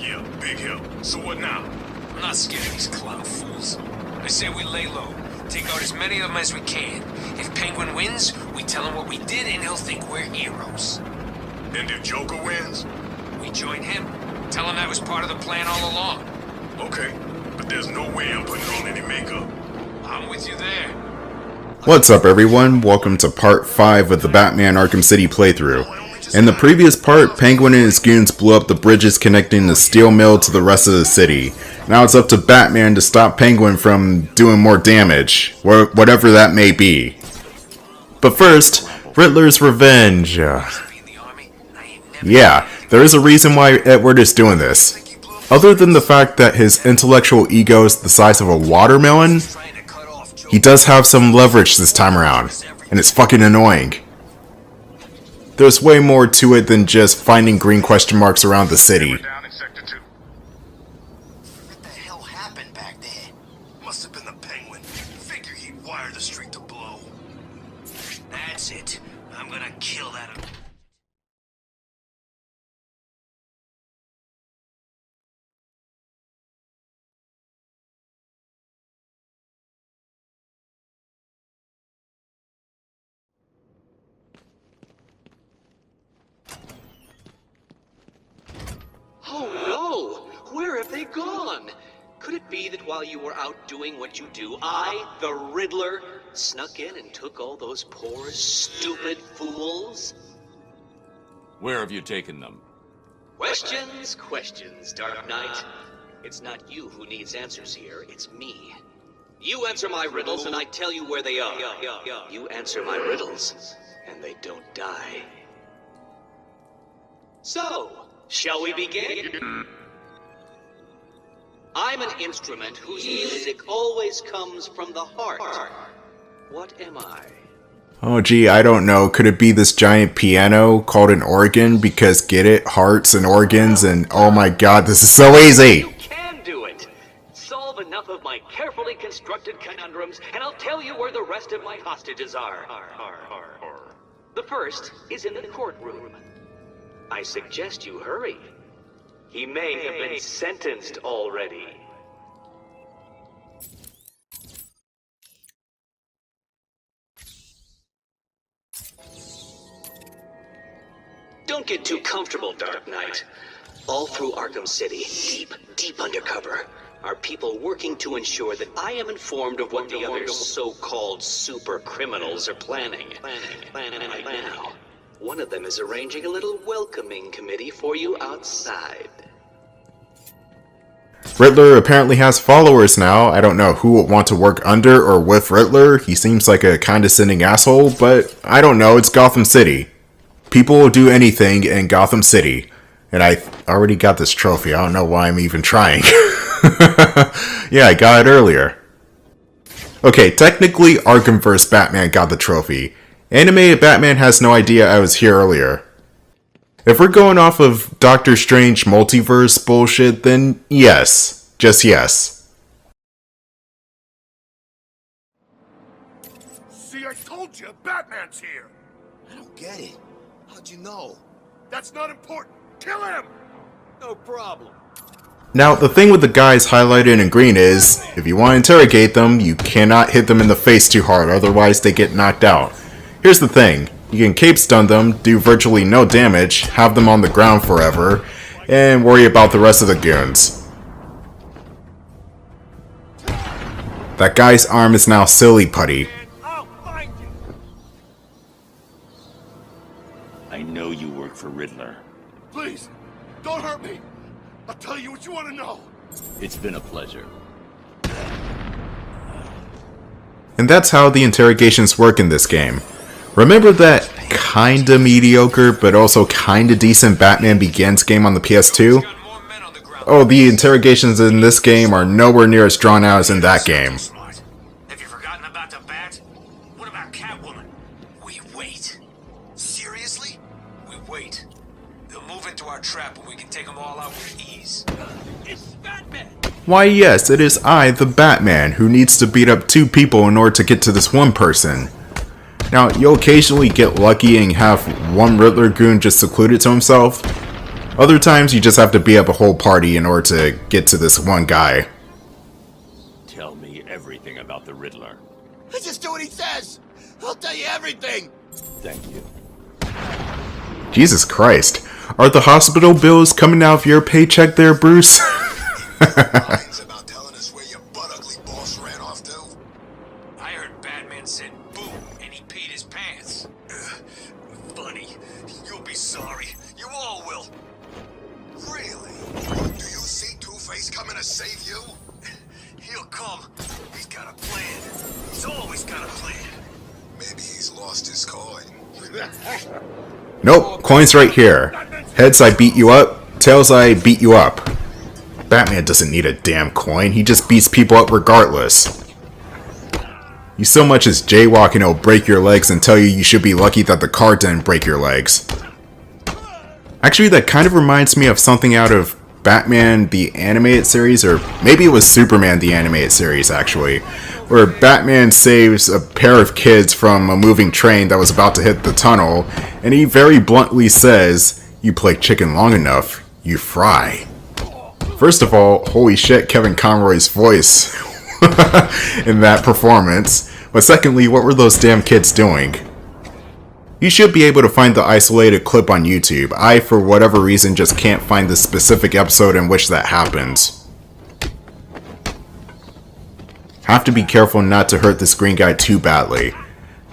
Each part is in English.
Yeah, big help. So what now? I'm not scared of these clown fools. I say we lay low, take out as many of them as we can. If Penguin wins, we tell him what we did and he'll think we're heroes. And if Joker wins? We join him. Tell him that was part of the plan all along. Okay, but there's no way I'm putting on any makeup. I'm with you there. What's up everyone, welcome to part 5 of the Batman Arkham City playthrough. In the previous part, Penguin and his goons blew up the bridges connecting the steel mill to the rest of the city. Now it's up to Batman to stop Penguin from doing more damage, whatever that may be. But first, Riddler's revenge. Yeah, there is a reason why Edward is doing this. Other than the fact that his intellectual ego is the size of a watermelon, he does have some leverage this time around, and it's fucking annoying. There's way more to it than just finding green question marks around the city. What the hell happened back there? Must have been the Penguin. Figure he'd wire the street to blow. That's it. I'm gonna kill that. Oh no! Where have they gone? Could it be that while you were out doing what you do, I, the Riddler, snuck in and took all those poor, stupid fools? Where have you taken them? Questions, Dark Knight. It's not you who needs answers here, it's me. You answer my riddles and I tell you where they are. You answer my riddles and they don't die. So, shall we begin? I'm an instrument whose music always comes from the heart. What am I? Oh gee, I don't know. Could it be this giant piano called an organ? Because get it? Hearts and organs and oh my god, this is so easy! You can do it! Solve enough of my carefully constructed conundrums and I'll tell you where the rest of my hostages are. The first is in the courtroom. I suggest you hurry. He may have been sentenced already. Don't get too comfortable, Dark Knight. All through Arkham City, deep undercover, are people working to ensure that I am informed of what the other so-called super criminals are planning. Right now. One of them is arranging a little welcoming committee for you outside. Riddler apparently has followers now. I don't know who would want to work under or with Riddler. He seems like a condescending asshole, but I don't know, it's Gotham City. People will do anything in Gotham City. And I already got this trophy, I don't know why I'm even trying. Yeah, I got it earlier. Okay, technically Arkham vs. Batman got the trophy. Animated Batman has no idea I was here earlier. If we're going off of Doctor Strange multiverse bullshit, then yes. Just yes. See, I told you, Batman's here. I don't get it. How'd you know? That's not important. Kill him! No problem. Now, the thing with the guys highlighted in green is, if you want to interrogate them, you cannot hit them in the face too hard, otherwise they get knocked out. Here's the thing, you can cape stun them, do virtually no damage, have them on the ground forever, and worry about the rest of the goons. That guy's arm is now silly putty. I'll find you. I know you work for Riddler. Please, don't hurt me. I'll tell you what you want to know. It's been a pleasure. And that's how the interrogations work in this game. Remember that kinda mediocre but also kinda decent Batman Begins game on the PS2? Oh, the interrogations in this game are nowhere near as drawn out as in that game. Have you forgotten about the Bat? What about Catwoman? We wait. Seriously? We wait. They'll move into our trap and we can take them all out with ease. It's Batman! Why yes, it is I, the Batman, who needs to beat up 2 people in order to get to this one person. Now, you'll occasionally get lucky and have one Riddler goon just secluded to himself, Other times you just have to beat up a whole party in order to get to this one guy. Tell me everything about the Riddler. I just do what he says. I'll tell you everything. Thank you. Jesus Christ. Are the hospital bills coming out of your paycheck there, Bruce? Lines about telling us where your butt-ugly boss ran off to? I heard Batman said boom, and he peed his pants. Funny. You'll be sorry. You all will. Really? Do you see Two-Face coming to save you? He'll come. He's got a plan. He's always got a plan. Maybe he's lost his coin. Nope, coin's right here. Heads, I beat you up. Tails, I beat you up. Batman doesn't need a damn coin. He just beats people up regardless. You so much as jaywalk and it'll break your legs and tell you you should be lucky that the car didn't break your legs. Actually, that kind of reminds me of something out of Batman the Animated Series, or maybe it was Superman the Animated Series, actually, where Batman saves a pair of kids from a moving train that was about to hit the tunnel, and he very bluntly says, "You play chicken long enough, you fry." First of all, holy shit, Kevin Conroy's voice in that performance. But secondly, what were those damn kids doing? You should be able to find the isolated clip on YouTube. I, for whatever reason, just can't find the specific episode in which that happens. Have to be careful not to hurt this green guy too badly.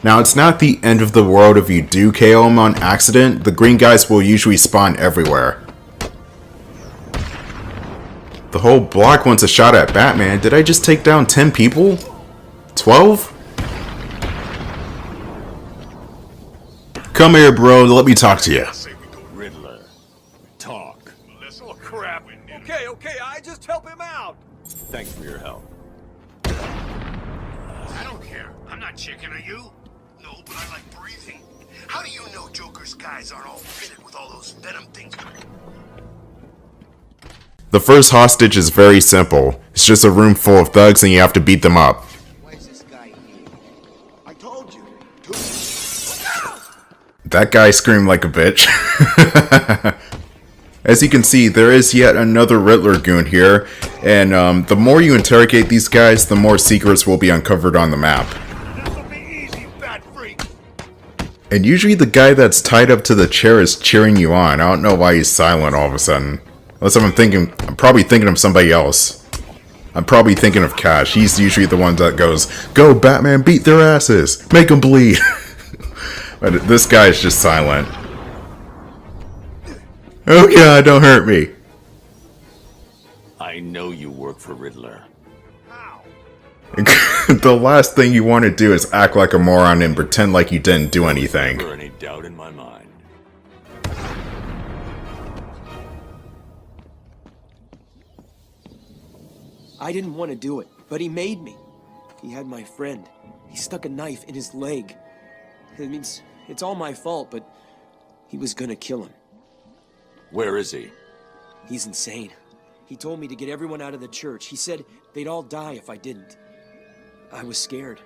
Now, it's not the end of the world if you do KO him on accident. The green guys will usually spawn everywhere. The whole block wants a shot at Batman. Did I just take down 10 people? 12? Come here, bro. Let me talk to you. Riddler. Talk. Oh, crap. Okay, I just help him out. Thanks for your help. I don't care. I'm not chicken, are you? No, but I like breathing. How do you know Joker's guys aren't all fitted with all those venom things? The first hostage is very simple. It's just a room full of thugs and you have to beat them up. Where's this guy here? I told you. That guy screamed like a bitch. As you can see, there is yet another Riddler goon here, and the more you interrogate these guys, the more secrets will be uncovered on the map. This'll be easy, fat freak. And usually the guy that's tied up to the chair is cheering you on. I don't know why he's silent all of a sudden. Unless I'm probably thinking of somebody else. I'm probably thinking of Cash. He's usually the one that goes, "Go Batman, beat their asses, make them bleed." But this guy is just silent. Oh god, don't hurt me. I know you work for Riddler. The last thing you want to do is act like a moron and pretend like you didn't do anything. Never any doubt in my mind. I didn't want to do it, but he made me. He had my friend. He stuck a knife in his leg. It means it's all my fault, but he was gonna kill him. Where is he? He's insane. He told me to get everyone out of the church. He said they'd all die if I didn't. I was scared.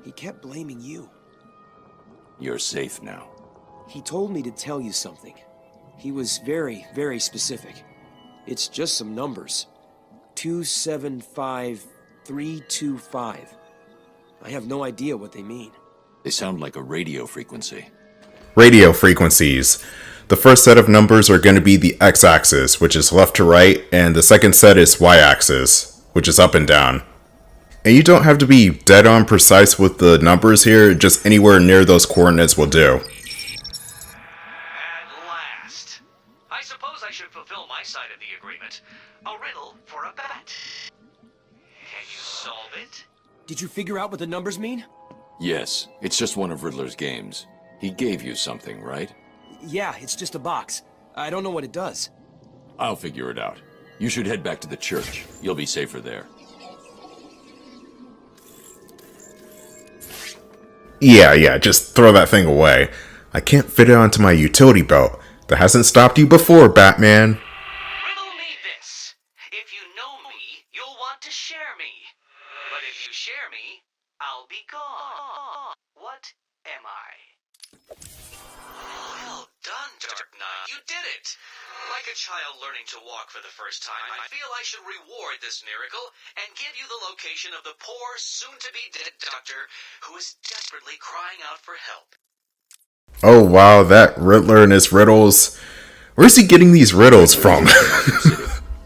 He kept blaming you. You're safe now. He told me to tell you something. He was very, very specific. It's just some numbers. 275325. I have no idea what they mean. They sound like a radio frequency. Radio frequencies. The first set of numbers are going to be the x-axis, which is left to right, and the second set is y-axis, which is up and down. And you don't have to be dead on precise with the numbers here, just anywhere near those coordinates will do. At last. I suppose I should fulfill my side of the agreement. A riddle for a bat. Can you solve it? Did you figure out what the numbers mean? Yes, it's just one of Riddler's games. He gave you something, right? Yeah, it's just a box. I don't know what it does. I'll figure it out. You should head back to the church. You'll be safer there. Yeah, just throw that thing away. I can't fit it onto my utility belt. That hasn't stopped you before, Batman. Riddle me this. If you know me, you'll want to share me. But if you share me, I'll be gone. What am I? Well done, Dark Knight. You did it. Like a child learning to walk for the first time, I feel I should reward this miracle and give you the location of the poor, soon-to-be-dead doctor who is desperately crying out for help. Oh wow, that Riddler and his riddles. Where's he getting these riddles from?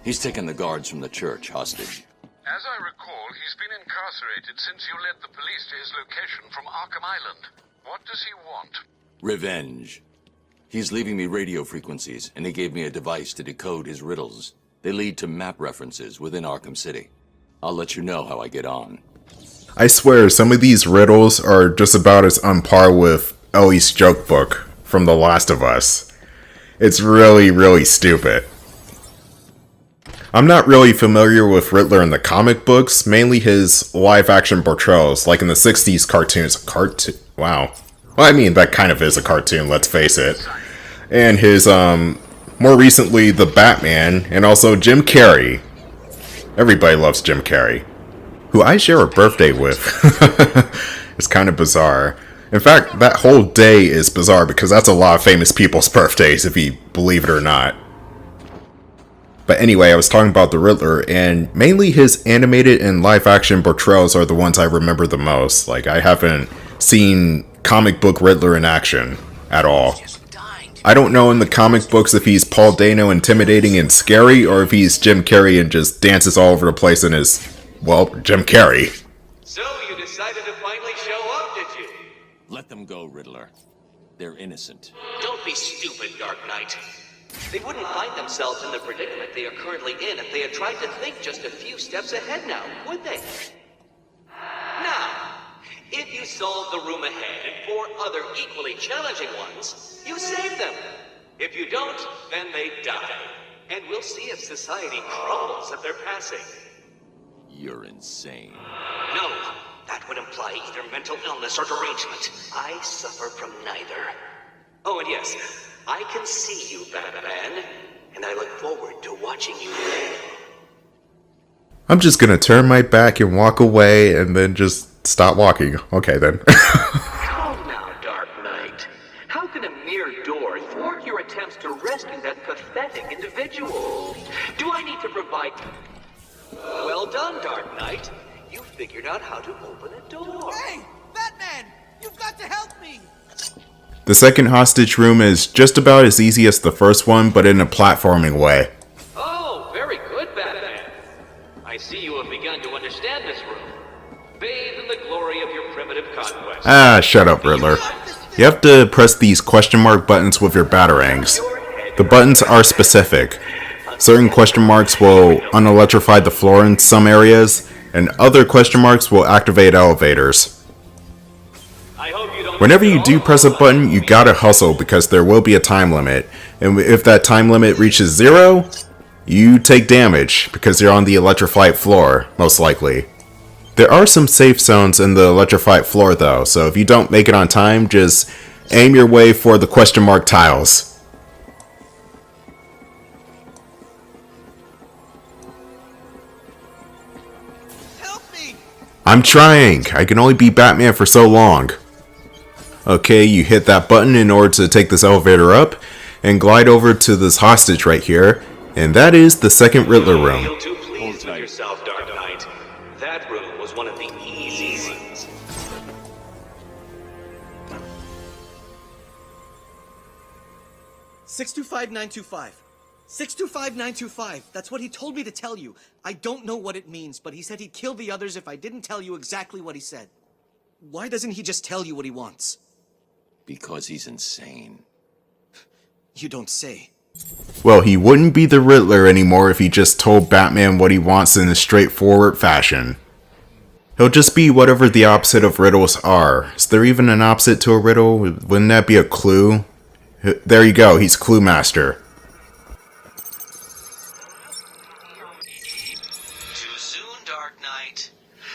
He's taken the guards from the church hostage. As I recall, he's been incarcerated since you led the police to his location from Arkham Island. What does he want? Revenge. He's leaving me radio frequencies, and he gave me a device to decode his riddles. They lead to map references within Arkham City. I'll let you know how I get on. I swear, some of these riddles are just about as on par with Ellie's joke book from The Last of Us. It's really, really stupid. I'm not really familiar with Riddler in the comic books, mainly his live-action portrayals, like in the 60s cartoons. Wow. Well, I mean, that kind of is a cartoon, let's face it. And his, more recently, The Batman, and also Jim Carrey. Everybody loves Jim Carrey, who I share a birthday with. It's kind of bizarre. In fact, that whole day is bizarre because that's a lot of famous people's birthdays, if you believe it or not. But anyway, I was talking about the Riddler, and mainly his animated and live-action portrayals are the ones I remember the most. Like, I haven't seen comic book Riddler in action at all. I don't know in the comic books if he's Paul Dano intimidating and scary, or if he's Jim Carrey and just dances all over the place and is, well, Jim Carrey. So you decided to finally show up, did you? Let them go, Riddler. They're innocent. Don't be stupid, Dark Knight. They wouldn't find themselves in the predicament they are currently in if they had tried to think just a few steps ahead now, would they? Now, if you solve the room ahead and 4 other equally challenging ones, you save them. If you don't, then they die. And we'll see if society crumbles at their passing. You're insane. No, that would imply either mental illness or derangement. I suffer from neither. Oh, and yes, I can see you, Batman, and I look forward to watching you fail. I'm just gonna turn my back and walk away and then just stop walking. Okay, then. Calm now, Dark Knight. How can a mere door thwart your attempts to rescue that pathetic individual? Do I need to provide... Well done, Dark Knight. You figured out how to open a door. Hey, Batman! You've got to help me! The second hostage room is just about as easy as the first one, but in a platforming way. Oh, very good, Batman. I see you have begun to understand this room. Bathe in the glory of your primitive conquest. Ah, shut up, Riddler. You have to press these question mark buttons with your batarangs. The buttons are specific. Certain question marks will unelectrify the floor in some areas, and other question marks will activate elevators. Whenever you do press a button, you gotta hustle because there will be a time limit. And if that time limit reaches 0, you take damage because you're on the electrified floor, most likely. There are some safe zones in the electrified floor though, so if you don't make it on time, just aim your way for the question mark tiles. Help me! I'm trying! I can only be Batman for so long. Okay, you hit that button in order to take this elevator up, and glide over to this hostage right here, and that is the second Riddler room. Feel too pleased with yourself, Dark Knight. That room was one of the easy ones. $625,925. 625,925. That's what he told me to tell you. I don't know what it means, but he said he'd kill the others if I didn't tell you exactly what he said. Why doesn't he just tell you what he wants? Because he's insane. You don't say. Well, he wouldn't be the Riddler anymore if he just told Batman what he wants in a straightforward fashion. He'll just be whatever the opposite of riddles are. Is there even an opposite to a riddle? Wouldn't that be a clue? There you go, he's Clue Master. Too soon, Dark Knight.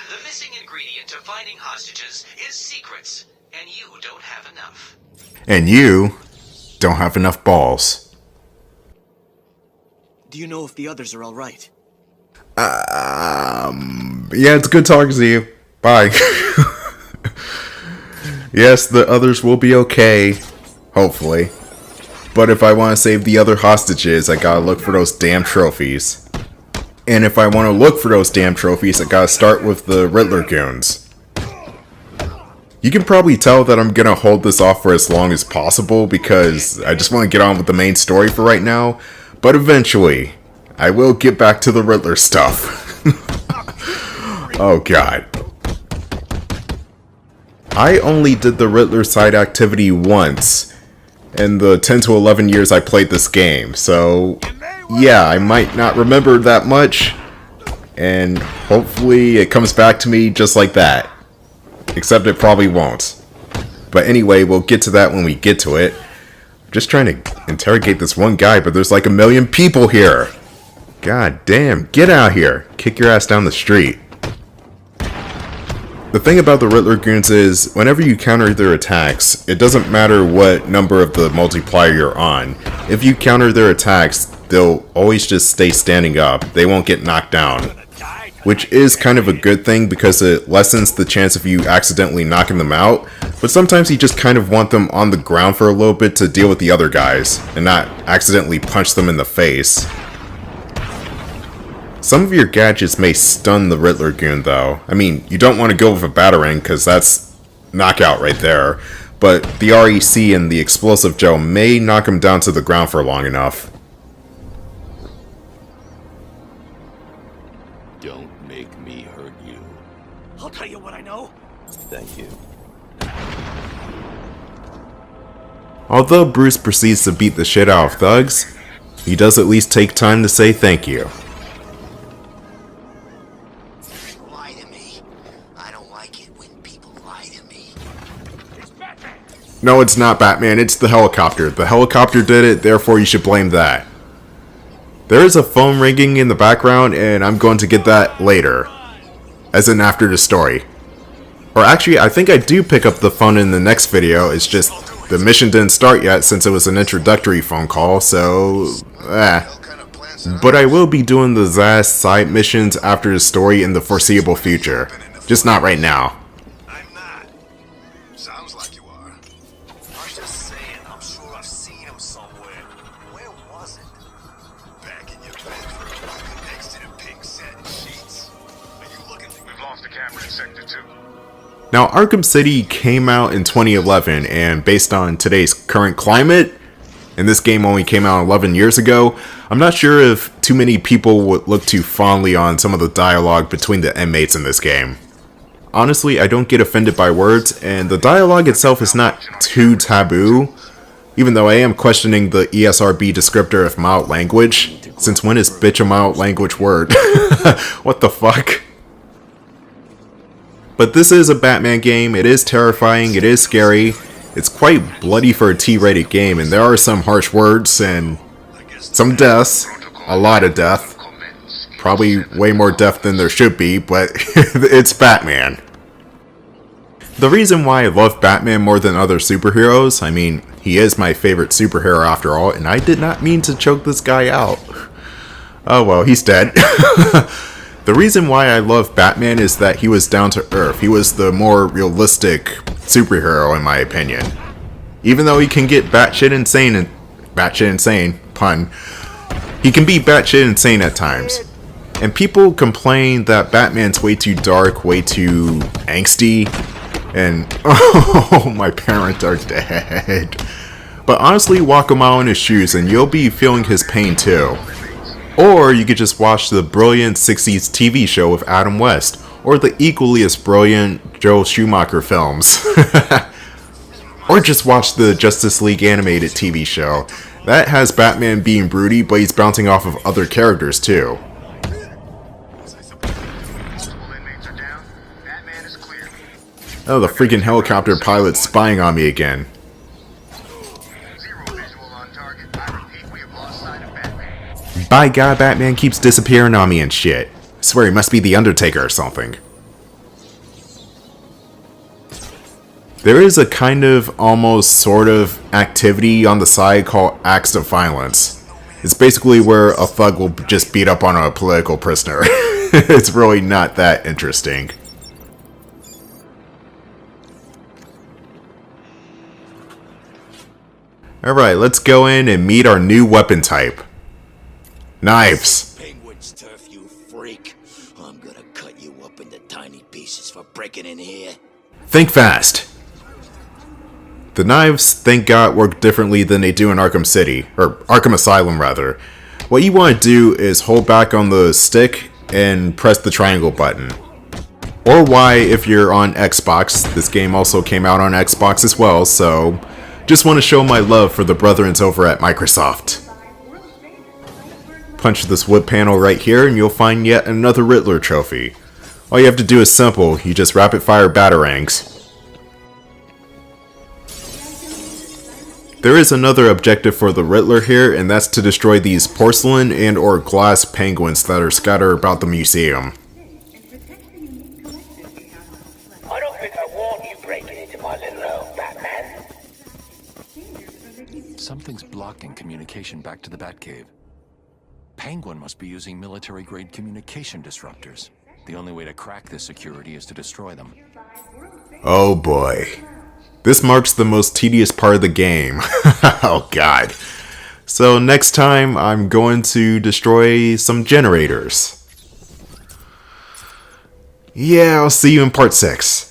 The missing ingredient to finding hostages is secrets, and you don't have enough. And you don't have enough balls. Do you know if the others are all right? Yeah, it's good talking to you. Bye. Yes, the others will be okay. Hopefully. But if I want to save the other hostages, I gotta look for those damn trophies. And if I want to look for those damn trophies, I gotta start with the Riddler goons. You can probably tell that I'm gonna hold this off for as long as possible because I just want to get on with the main story for right now. But eventually, I will get back to the Riddler stuff. Oh god. I only did the Riddler side activity once in the 10 to 11 years I played this game, so yeah, I might not remember that much, and hopefully it comes back to me just like that. Except it probably won't. But anyway, we'll get to that when we get to it. I'm just trying to interrogate this one guy, but there's like a million people here. God damn, get out here. Kick your ass down the street. The thing about the Riddler goons is, whenever you counter their attacks, it doesn't matter what number of the multiplier you're on. If you counter their attacks, they'll always just stay standing up. They won't get knocked down. Which is kind of a good thing because it lessens the chance of you accidentally knocking them out, but sometimes you just kind of want them on the ground for a little bit to deal with the other guys, and not accidentally punch them in the face. Some of your gadgets may stun the Riddler goon though. I mean, you don't want to go with a batarang because that's knockout right there, but the REC and the explosive gel may knock him down to the ground for long enough. Don't make me hurt you. I'll tell you what I know. Thank you. Although Bruce proceeds to beat the shit out of thugs, he does at least take time to say thank you. Lie to me. I don't like it when people lie to me. No, it's not Batman, it's the helicopter. The helicopter did it, therefore you should blame that. There is a phone ringing in the background, and I'm going to get that later. As in after the story. Or actually, I think I do pick up the phone in the next video, it's just the mission didn't start yet since it was an introductory phone call, so... But I will be doing the Zaz side missions after the story in the foreseeable future. Just not right now. I'm not. Sounds like you are. I'm just saying, I'm sure I've seen him somewhere. Where was it? Back in your bedroom, next to the pink satin sheets. Are you looking? We've lost the camera in Sector 2. Now, Arkham City came out in 2011, and based on today's current climate, and this game only came out 11 years ago, I'm not sure if too many people would look too fondly on some of the dialogue between the inmates in this game. Honestly, I don't get offended by words, and the dialogue itself is not too taboo, even though I am questioning the ESRB descriptor of mild language. Since when is bitch a mild language word? What the fuck? But this is a Batman game, it is terrifying, it is scary, it's quite bloody for a T-rated game, and there are some harsh words and some deaths, a lot of death, probably way more death than there should be, but it's Batman. The reason why I love Batman more than other superheroes, I mean, he is my favorite superhero after all, and I did not mean to choke this guy out. Oh well, he's dead. The reason why I love Batman is that he was down to earth. He was the more realistic superhero in my opinion. Even though he can get batshit insane, pun, he can be batshit insane at times. And people complain that Batman's way too dark, way too angsty, and oh, my parents are dead. But honestly, walk a mile in his shoes and you'll be feeling his pain too. Or you could just watch the brilliant 60s TV show with Adam West, or the equally as brilliant Joel Schumacher films. Or just watch the Justice League animated TV show. That has Batman being broody, but he's bouncing off of other characters too. Oh, the freaking helicopter pilot's spying on me again. By God, Batman keeps disappearing on me and shit. I swear he must be the Undertaker or something. There is a kind of, almost, sort of, activity on the side called acts of violence. It's basically where a thug will just beat up on a political prisoner. It's really not that interesting. Alright, let's go in and meet our new weapon type. Knives. Penguin's turf, you freak. I'm gonna cut you up into tiny pieces for breaking in here. Think fast. The knives, thank God, work differently than they do in Arkham City, or Arkham Asylum rather. What you want to do is hold back on the stick and press the triangle button. Or Y if you're on Xbox. This game also came out on Xbox as well, so just want to show my love for the brethrens over at Microsoft. Punch this wood panel right here and you'll find yet another Riddler trophy. All you have to do is simple, you just rapid fire batarangs. There is another objective for the Riddler here, and that's to destroy these porcelain and or glass penguins that are scattered about the museum. I don't think I want you breaking into my little home, Batman. Something's blocking communication back to the Batcave. Penguin must be using military-grade communication disruptors. The only way to crack this security is to destroy them. Oh boy. This marks the most tedious part of the game. Oh god. So next time I'm going to destroy some generators. Yeah, I'll see you in part 6.